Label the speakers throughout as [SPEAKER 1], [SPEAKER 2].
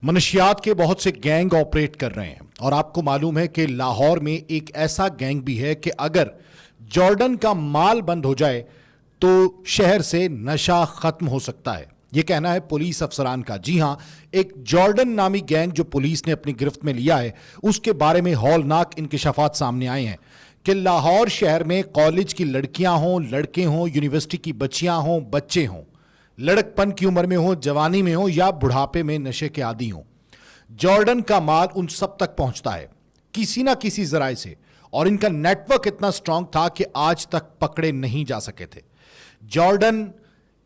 [SPEAKER 1] منشیات کے بہت سے گینگ آپریٹ کر رہے ہیں اور آپ کو معلوم ہے کہ لاہور میں ایک ایسا گینگ بھی ہے کہ اگر جارڈن کا مال بند ہو جائے تو شہر سے نشہ ختم ہو سکتا ہے. یہ کہنا ہے پولیس افسران کا. جی ہاں, ایک جارڈن نامی گینگ جو پولیس نے اپنی گرفت میں لیا ہے اس کے بارے میں ہولناک انکشافات سامنے آئے ہیں کہ لاہور شہر میں کالج کی لڑکیاں ہوں, لڑکے ہوں, یونیورسٹی کی بچیاں ہوں, بچے ہوں, لڑک پن کی عمر میں ہوں, جوانی میں ہوں یا بڑھاپے میں نشے کے عادی ہوں, جارڈن کا مال ان سب تک پہنچتا ہے کسی نہ کسی ذرائع سے, اور ان کا نیٹ ورک اتنا سٹرونگ تھا کہ آج تک پکڑے نہیں جا سکے تھے. جارڈن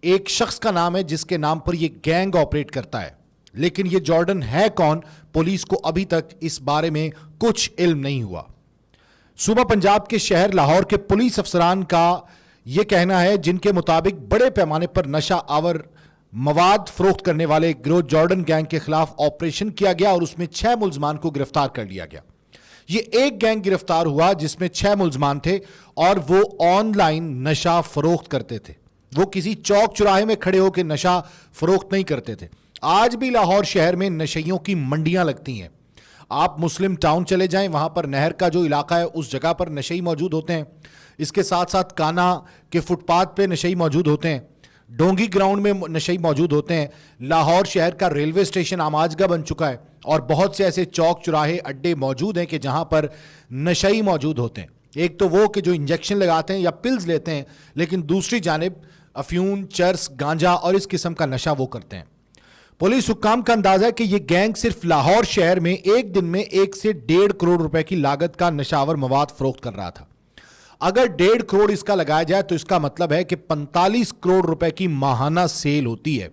[SPEAKER 1] ایک شخص کا نام ہے جس کے نام پر یہ گینگ آپریٹ کرتا ہے, لیکن یہ جارڈن ہے کون, پولیس کو ابھی تک اس بارے میں کچھ علم نہیں ہوا. صوبہ پنجاب کے شہر لاہور کے پولیس افسران کا یہ کہنا ہے جن کے مطابق بڑے پیمانے پر نشہ آور مواد فروخت کرنے والے گروہ جارڈن گینگ کے خلاف آپریشن کیا گیا اور اس میں 6 ملزمان کو گرفتار کر لیا گیا. یہ ایک گینگ گرفتار ہوا جس میں 6 ملزمان تھے اور وہ آن لائن نشہ فروخت کرتے تھے. وہ کسی چوک چراہے میں کھڑے ہو کے نشہ فروخت نہیں کرتے تھے. آج بھی لاہور شہر میں نشیوں کی منڈیاں لگتی ہیں. آپ مسلم ٹاؤن چلے جائیں, وہاں پر نہر کا جو علاقہ ہے اس جگہ پر نشئی موجود ہوتے ہیں. اس کے ساتھ ساتھ کانا کے فٹ پاتھ پہ نشئی موجود ہوتے ہیں, ڈونگی گراؤنڈ میں نشئی موجود ہوتے ہیں. لاہور شہر کا ریلوے اسٹیشن آماجگاہ بن چکا ہے اور بہت سے ایسے چوک چراہے اڈے موجود ہیں کہ جہاں پر نشئی موجود ہوتے ہیں. ایک تو وہ کہ جو انجیکشن لگاتے ہیں یا پلز لیتے ہیں, لیکن دوسری جانب افیون, چرس, گانجا اور اس قسم کا نشہ وہ کرتے ہیں. پولیس حکام کا اندازہ ہے کہ یہ گینگ صرف لاہور شہر میں ایک دن میں 1 سے 1.5 کروڑ روپے کی لاگت کا نشاور مواد فروخت کر رہا تھا. اگر 1.5 کروڑ اس کا لگایا جائے تو اس کا مطلب ہے کہ 45 کروڑ روپے کی ماہانہ سیل ہوتی ہے.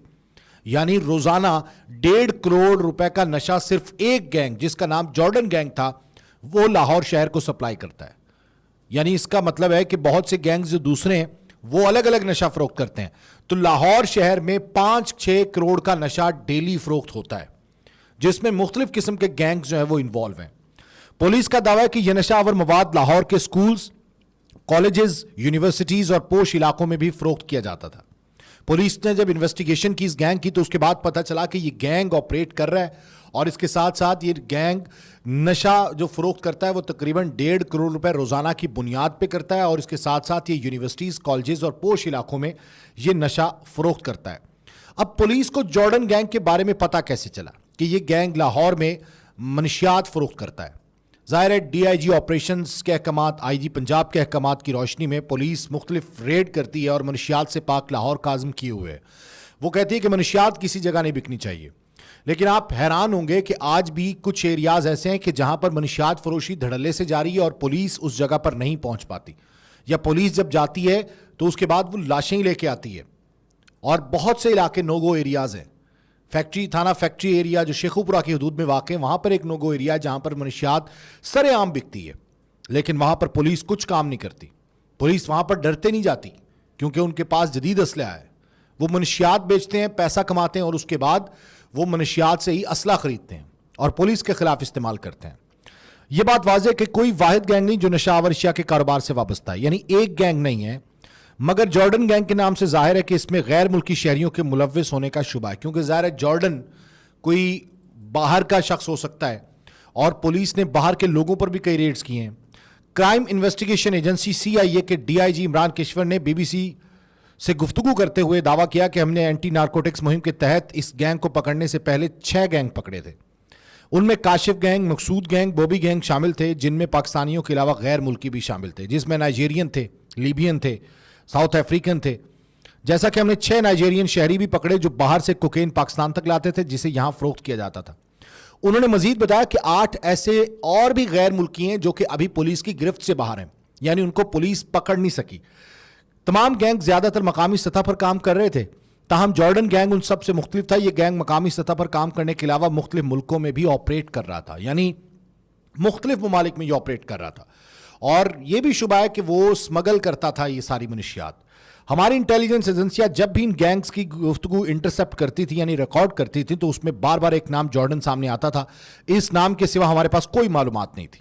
[SPEAKER 1] یعنی روزانہ 1.5 کروڑ روپے کا نشہ صرف ایک گینگ جس کا نام جارڈن گینگ تھا وہ لاہور شہر کو سپلائی کرتا ہے. یعنی اس کا مطلب ہے کہ بہت سے گینگز جو دوسرے ہیں وہ الگ الگ نشہ فروخت کرتے ہیں, تو لاہور شہر میں 5-6 کروڑ کا نشہ ڈیلی فروخت ہوتا ہے جس میں مختلف قسم کے گینگز جو ہیں وہ انوالو ہیں. پولیس کا دعویٰ ہے کہ یہ نشہ آور مواد لاہور کے سکولز, کالجز, یونیورسٹیز اور پوش علاقوں میں بھی فروخت کیا جاتا تھا. پولیس نے جب انویسٹیگیشن کی اس گینگ کی تو اس کے بعد پتہ چلا کہ یہ گینگ آپریٹ کر رہا ہے اور اس کے ساتھ ساتھ یہ گینگ نشہ جو فروخت کرتا ہے وہ تقریباً 1.5 کروڑ روپے روزانہ کی بنیاد پہ کرتا ہے, اور اس کے ساتھ ساتھ یہ یونیورسٹیز, کالجز اور پوش علاقوں میں یہ نشہ فروخت کرتا ہے. اب پولیس کو جارڈن گینگ کے بارے میں پتہ کیسے چلا کہ یہ گینگ لاہور میں منشیات فروخت کرتا ہے؟ ظاہر ہے ڈی آئی جی آپریشنز کے احکامات, آئی جی پنجاب کے احکامات کی روشنی میں پولیس مختلف ریڈ کرتی ہے اور منشیات سے پاک لاہور کا عزم کیے ہوئے ہے. وہ کہتی ہے کہ منشیات کسی جگہ نہیں بکنی چاہیے, لیکن آپ حیران ہوں گے کہ آج بھی کچھ ایریاز ایسے ہیں کہ جہاں پر منشیات فروشی دھڑلے سے جاری ہے اور پولیس اس جگہ پر نہیں پہنچ پاتی, یا پولیس جب جاتی ہے تو اس کے بعد وہ لاشیں ہی لے کے آتی ہے. اور بہت سے علاقے نو گو ایریاز ہیں. فیکٹری تھانہ فیکٹری ایریا جو شیخوپورہ کی حدود میں واقع ہے, وہاں پر ایک نو گو ایریا ہے جہاں پر منشیات سر عام بکتی ہے, لیکن وہاں پر پولیس کچھ کام نہیں کرتی. پولیس وہاں پر ڈرتے نہیں جاتی کیونکہ ان کے پاس جدید اسلحہ ہے. وہ منشیات بیچتے ہیں, پیسہ کماتے ہیں اور اس کے بعد وہ منشیات سے ہی اسلحہ خریدتے ہیں اور پولیس کے خلاف استعمال کرتے ہیں. یہ بات واضح ہے کہ کوئی واحد گینگ نہیں جو نشہ آور اشیاء کے کاروبار سے وابستہ ہے, یعنی ایک گینگ نہیں ہے, مگر جارڈن گینگ کے نام سے ظاہر ہے کہ اس میں غیر ملکی شہریوں کے ملوث ہونے کا شبہ ہے, کیونکہ ظاہر ہے جارڈن کوئی باہر کا شخص ہو سکتا ہے اور پولیس نے باہر کے لوگوں پر بھی کئی ریڈز کی ہیں. کرائم انویسٹیگیشن ایجنسی CIA کے DIG عمران کشور نے BBC سے گفتگو کرتے ہوئے دعویٰ کیا کہ ہم نے اینٹی نارکوٹکس مہم کے تحت اس گینگ کو پکڑنے سے پہلے 6 گینگ پکڑے تھے. ان میں کاشف گینگ, مقصود گینگ, بوبی گینگ شامل تھے, جن میں پاکستانیوں کے علاوہ غیر ملکی بھی شامل تھے, جس میں نائجیرین تھے, لیبین تھے, ساؤتھ افریقن تھے. جیسا کہ ہم نے 6 نائجیرین شہری بھی پکڑے جو باہر سے کوکین پاکستان تک لاتے تھے جسے یہاں فروخت کیا جاتا تھا. انہوں نے مزید بتایا کہ 8 ایسے اور بھی غیر ملکی ہیں جو کہ ابھی پولیس کی گرفت سے باہر ہیں, یعنی ان کو پولیس پکڑ نہیں سکی. تمام گینگ زیادہ تر مقامی سطح پر کام کر رہے تھے, تاہم جارڈن گینگ ان سب سے مختلف تھا. یہ گینگ مقامی سطح پر کام کرنے کے علاوہ مختلف ملکوں میں بھی آپریٹ کر رہا تھا, یعنی مختلف ممالک میں یہ آپریٹ کر رہا تھا, اور یہ بھی شبہ ہے کہ وہ اسمگل کرتا تھا یہ ساری منشیات. ہماری انٹیلیجنس ایجنسیاں جب بھی ان گینگز کی گفتگو انٹرسپٹ کرتی تھی یعنی ریکارڈ کرتی تھی تو اس میں بار بار ایک نام جارڈن سامنے آتا تھا. اس نام کے سوا ہمارے پاس کوئی معلومات نہیں تھی.